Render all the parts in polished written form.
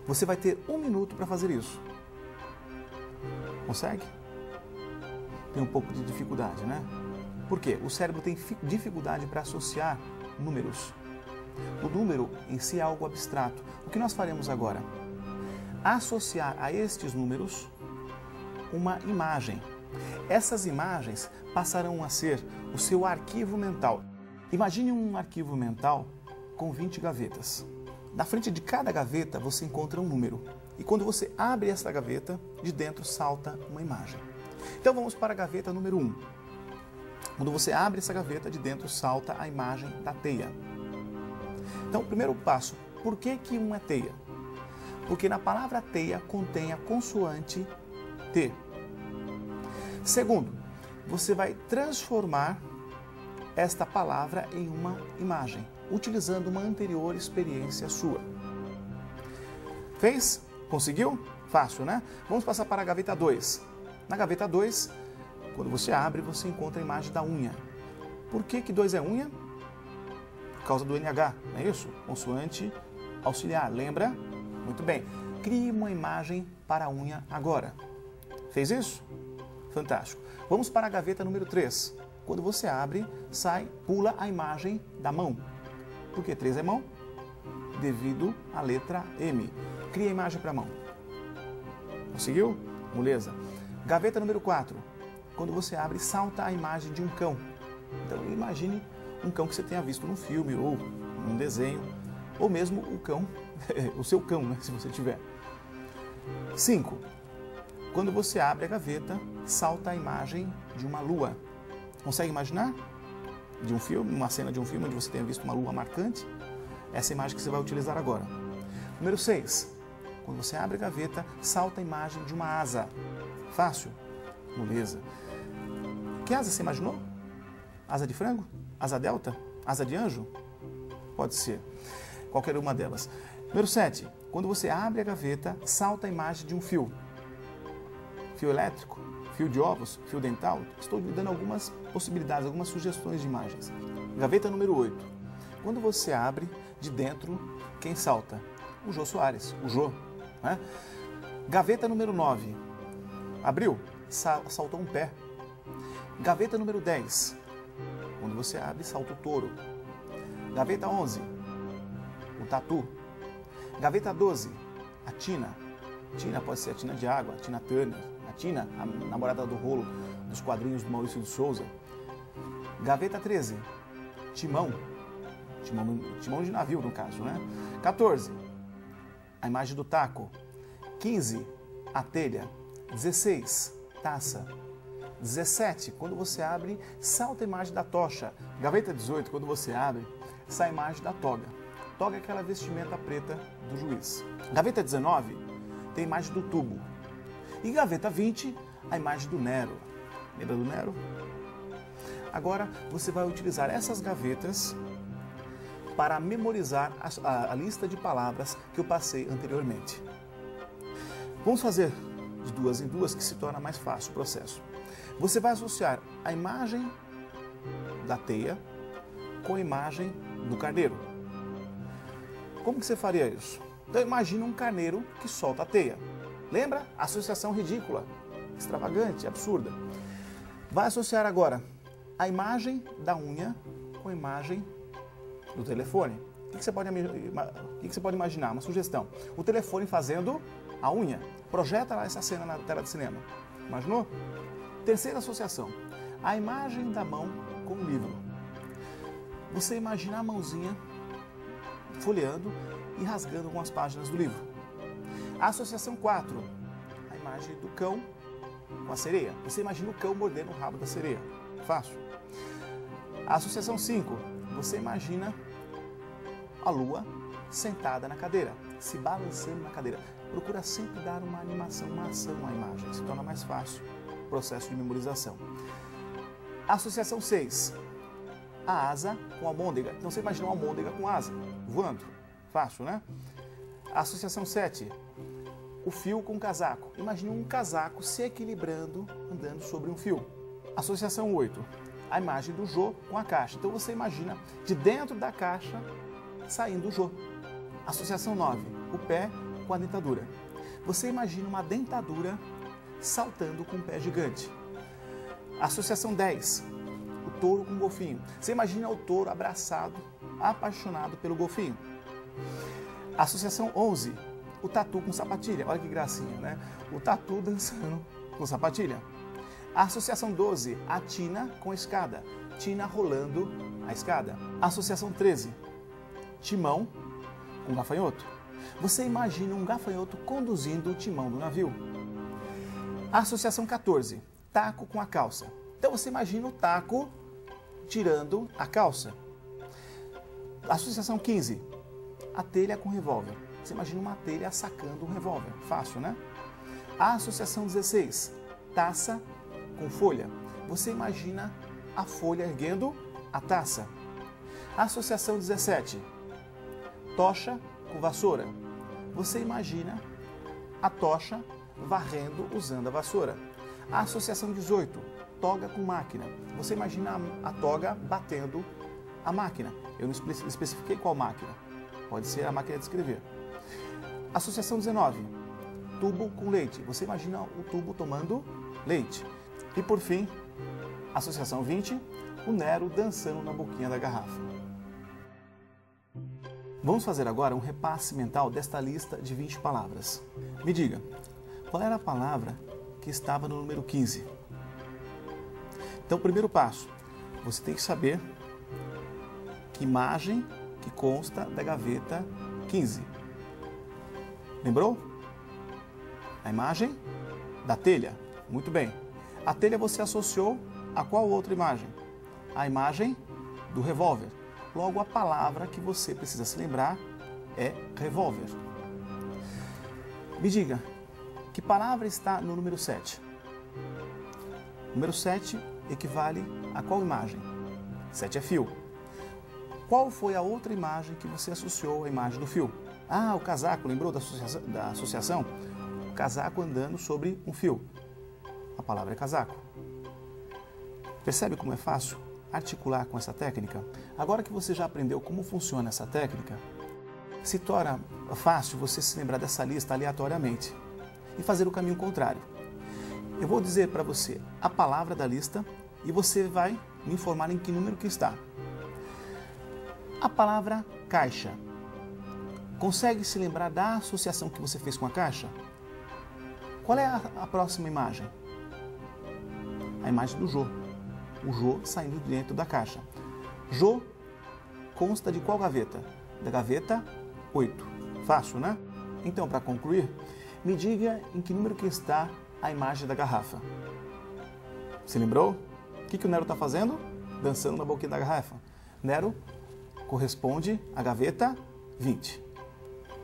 Você vai ter 1 minuto para fazer isso. Consegue? Tem um pouco de dificuldade, né? Por quê? O cérebro tem dificuldade para associar números. O número em si é algo abstrato. O que nós faremos agora? Associar a estes números uma imagem. Essas imagens passarão a ser o seu arquivo mental. Imagine um arquivo mental com 20 gavetas. Na frente de cada gaveta você encontra um número. E quando você abre essa gaveta, de dentro salta uma imagem. Então vamos para a gaveta número 1. Quando você abre essa gaveta, de dentro salta a imagem da teia. Então, primeiro passo, por que uma teia? Porque na palavra teia contém a consoante T. Segundo, você vai transformar esta palavra em uma imagem, utilizando uma anterior experiência sua. Fez? Conseguiu? Fácil, né? Vamos passar para a gaveta 2. Na gaveta 2, quando você abre, você encontra a imagem da unha. Por que 2 é unha? Por causa do NH, não é isso? Consoante auxiliar, lembra? Muito bem. Crie uma imagem para a unha agora. Fez isso? Fantástico. Vamos para a gaveta número 3. Quando você abre, pula a imagem da mão. Por que 3 é mão? Devido à letra M. Cria a imagem para a mão. Conseguiu? Beleza. Gaveta número 4. Quando você abre, salta a imagem de um cão. Então imagine um cão que você tenha visto num filme ou num desenho, ou mesmo o cão, o seu cão, né, se você tiver. 5. Quando você abre a gaveta, salta a imagem de uma lua. Consegue imaginar? De um filme, uma cena de um filme onde você tenha visto uma lua marcante? Essa é a imagem que você vai utilizar agora. Número 6. Quando você abre a gaveta, salta a imagem de uma asa. Fácil? Beleza. Que asa você imaginou? Asa de frango? Asa delta? Asa de anjo? Pode ser. Qualquer uma delas. Número 7. Quando você abre a gaveta, salta a imagem de um fio. Fio elétrico? Fio de ovos? Fio dental? Estou lhe dando algumas possibilidades, algumas sugestões de imagens. Gaveta número 8. Quando você abre, de dentro, quem salta? O Jô Soares, o Jô. Né? Gaveta número 9. Abriu? Saltou um pé. Gaveta número 10. Quando você abre, salta o touro. Gaveta 11. O tatu. Gaveta 12. A Tina. Tina pode ser a Tina de água, a Tina Turner. A Tina, a namorada do rolo dos quadrinhos do Maurício de Souza. Gaveta 13. Timão. Timão de navio, no caso, né? 14. A imagem do taco. 15. A telha. 16. Taça. 17. Quando você abre, salta a imagem da tocha. Gaveta 18. Quando você abre, sai a imagem da toga. Toga é aquela vestimenta preta do juiz. Gaveta 19. Tem a imagem do tubo. E gaveta 20, a imagem do Nero. Lembra do Nero? Agora você vai utilizar essas gavetas para memorizar a lista de palavras que eu passei anteriormente. Vamos fazer de 2 em 2 que se torna mais fácil o processo. Você vai associar a imagem da teia com a imagem do carneiro. Como que você faria isso? Então imagine um carneiro que solta a teia. Lembra? Associação ridícula, extravagante, absurda. Vai associar agora a imagem da unha com a imagem do telefone. O que você pode imaginar? Uma sugestão. O telefone fazendo a unha. Projeta lá essa cena na tela de cinema. Imaginou? Terceira associação. A imagem da mão com o livro. Você imagina a mãozinha folheando e rasgando algumas páginas do livro. A associação 4, a imagem do cão com a sereia. Você imagina o cão mordendo o rabo da sereia. Fácil. A associação 5, você imagina a lua sentada na cadeira, se balançando na cadeira. Procura sempre dar uma animação, uma ação à imagem. Se torna mais fácil o processo de memorização. A associação 6, a asa com a almôndega. Então você imagina uma almôndega com asa, voando. Fácil, né? A associação 7, o fio com o casaco. Imagine um casaco se equilibrando, andando sobre um fio. Associação 8, a imagem do Jô com a caixa. Então você imagina de dentro da caixa saindo o Jô. Associação 9, o pé com a dentadura. Você imagina uma dentadura saltando com um pé gigante. Associação 10, o touro com o golfinho. Você imagina o touro abraçado, apaixonado pelo golfinho. Associação 11, o tatu com sapatilha. Olha que gracinha, né? O tatu dançando com sapatilha. Associação 12, a tina com a escada. Tina rolando a escada. Associação 13, timão com gafanhoto. Você imagina um gafanhoto conduzindo o timão do navio. Associação 14, taco com a calça. Então você imagina o taco tirando a calça. Associação 15, a telha com revólver. Você imagina uma telha sacando um revólver. Fácil, né? A associação 16, taça com folha. Você imagina a folha erguendo a taça. A associação 17, tocha com vassoura. Você imagina a tocha varrendo usando a vassoura. A associação 18, toga com máquina. Você imagina a toga batendo a máquina. Eu não especifiquei qual máquina. Pode ser a máquina de escrever. Associação 19, tubo com leite. Você imagina o tubo tomando leite. E por fim, associação 20, o Nero dançando na boquinha da garrafa. Vamos fazer agora um repasse mental desta lista de 20 palavras. Me diga, qual era a palavra que estava no número 15? Então, primeiro passo, você tem que saber que imagem que consta da gaveta 15. Lembrou? A imagem da telha. Muito bem. A telha você associou a qual outra imagem? A imagem do revólver. Logo, a palavra que você precisa se lembrar é revólver. Me diga, que palavra está no número 7? Número 7 equivale a qual imagem? 7 é fio. Qual foi a outra imagem que você associou à imagem do fio? Ah, o casaco, lembrou da associação? O casaco andando sobre um fio. A palavra é casaco. Percebe como é fácil articular com essa técnica? Agora que você já aprendeu como funciona essa técnica, se torna fácil você se lembrar dessa lista aleatoriamente e fazer o caminho contrário. Eu vou dizer para você a palavra da lista e você vai me informar em que número que está. A palavra caixa. Consegue se lembrar da associação que você fez com a caixa? Qual é a próxima imagem? A imagem do Jô. O Jô saindo de dentro da caixa. Jô consta de qual gaveta? Da gaveta 8. Fácil, né? Então, para concluir, me diga em que número que está a imagem da garrafa. Se lembrou? O que o Nero está fazendo? Dançando na boquinha da garrafa. Nero corresponde à gaveta 20.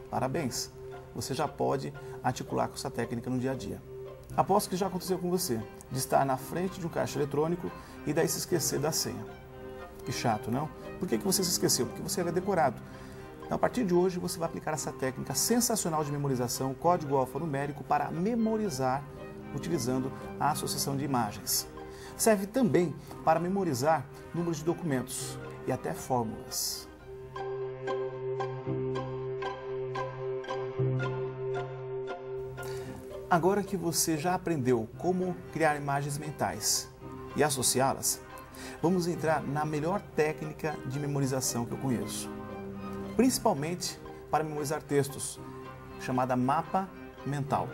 Parabéns! Você já pode articular com essa técnica no dia a dia. Aposto que já aconteceu com você, de estar na frente de um caixa eletrônico e daí se esquecer da senha. Que chato, não? Por que você se esqueceu? Porque você havia decorado. Então, a partir de hoje, você vai aplicar essa técnica sensacional de memorização, código alfanumérico, para memorizar utilizando a associação de imagens. Serve também para memorizar números de documentos e até fórmulas. Agora que você já aprendeu como criar imagens mentais e associá-las, vamos entrar na melhor técnica de memorização que eu conheço. Principalmente para memorizar textos, chamada mapa mental.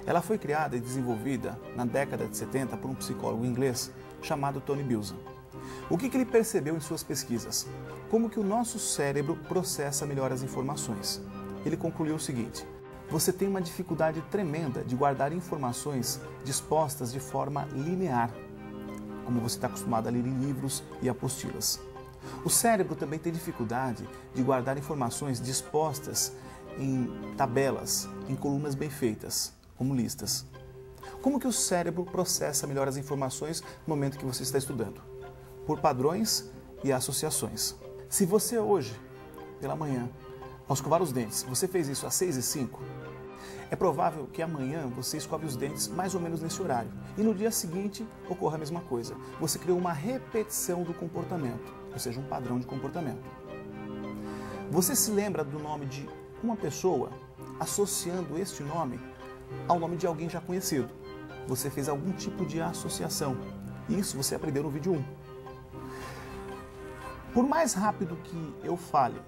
Ela foi criada e desenvolvida na década de 70 por um psicólogo inglês chamado Tony Buzan. O que ele percebeu em suas pesquisas? Como que o nosso cérebro processa melhor as informações. Ele concluiu o seguinte: você tem uma dificuldade tremenda de guardar informações dispostas de forma linear, como você está acostumado a ler em livros e apostilas. O cérebro também tem dificuldade de guardar informações dispostas em tabelas, em colunas bem feitas, como listas. Como que o cérebro processa melhor as informações no momento que você está estudando? Por padrões e associações. Se você hoje, pela manhã, ao escovar os dentes, você fez isso às 6h05, é provável que amanhã você escove os dentes mais ou menos nesse horário. E no dia seguinte ocorra a mesma coisa. Você criou uma repetição do comportamento, ou seja, um padrão de comportamento. Você se lembra do nome de uma pessoa associando este nome ao nome de alguém já conhecido. Você fez algum tipo de associação. Isso você aprendeu no vídeo 1. Por mais rápido que eu fale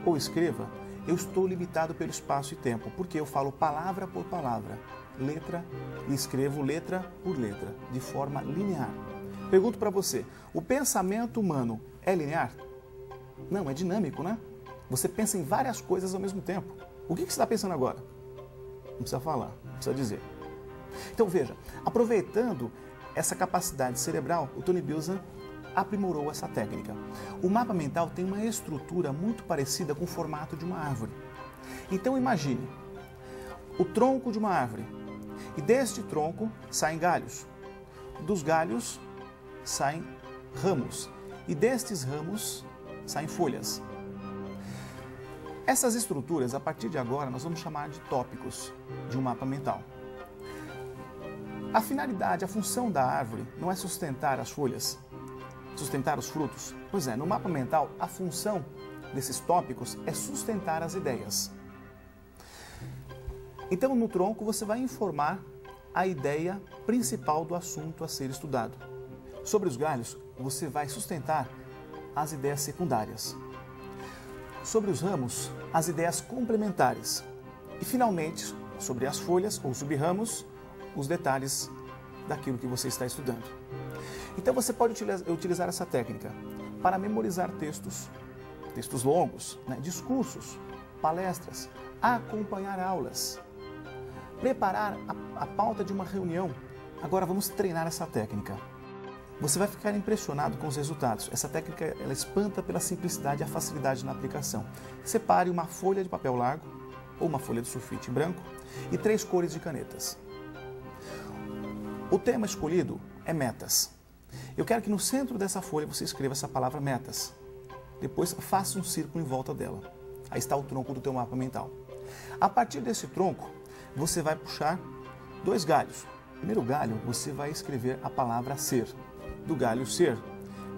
ou escreva, eu estou limitado pelo espaço e tempo, porque eu falo palavra por palavra, letra e escrevo letra por letra, de forma linear. Pergunto para você, o pensamento humano é linear? Não, é dinâmico, né? Você pensa em várias coisas ao mesmo tempo. O que você está pensando agora? Não precisa falar, não precisa dizer. Então veja, aproveitando essa capacidade cerebral, o Tony Buzan aprimorou essa técnica. O mapa mental tem uma estrutura muito parecida com o formato de uma árvore. Então imagine o tronco de uma árvore e deste tronco saem galhos. Dos galhos saem ramos e destes ramos saem folhas. Essas estruturas, a partir de agora, nós vamos chamar de tópicos de um mapa mental. A finalidade, a função da árvore não é sustentar as folhas, sustentar os frutos. Pois é, no mapa mental, a função desses tópicos é sustentar as ideias. Então, no tronco, você vai informar a ideia principal do assunto a ser estudado. Sobre os galhos, você vai sustentar as ideias secundárias. Sobre os ramos, as ideias complementares. E, finalmente, sobre as folhas ou subramos, os detalhes daquilo que você está estudando. Então, você pode utilizar essa técnica para memorizar textos longos, discursos, palestras, acompanhar aulas, preparar a pauta de uma reunião. Agora, vamos treinar essa técnica. Você vai ficar impressionado com os resultados. Essa técnica ela espanta pela simplicidade e a facilidade na aplicação. Separe uma folha de papel largo ou uma folha de sulfite branco e 3 cores de canetas. O tema escolhido é metas. Eu quero que no centro dessa folha você escreva essa palavra metas. Depois faça um círculo em volta dela. Aí está o tronco do teu mapa mental. A partir desse tronco, você vai puxar 2 galhos. No primeiro galho, você vai escrever a palavra ser. Do galho ser,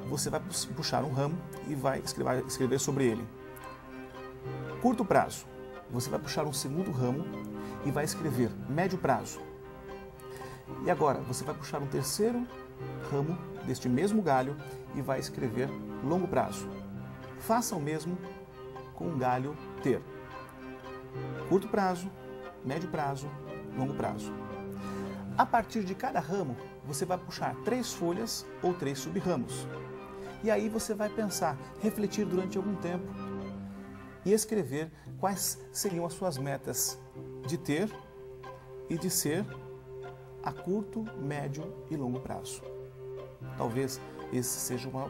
você vai puxar um ramo e vai escrever sobre ele. Curto prazo, você vai puxar um segundo ramo e vai escrever médio prazo. E agora, você vai puxar um terceiro ramo deste mesmo galho e vai escrever longo prazo. Faça o mesmo com o galho ter. Curto prazo, médio prazo, longo prazo. A partir de cada ramo, você vai puxar 3 folhas ou 3 subramos. E aí você vai pensar, refletir durante algum tempo e escrever quais seriam as suas metas de ter e de ser a curto, médio e longo prazo. Talvez esse seja o maior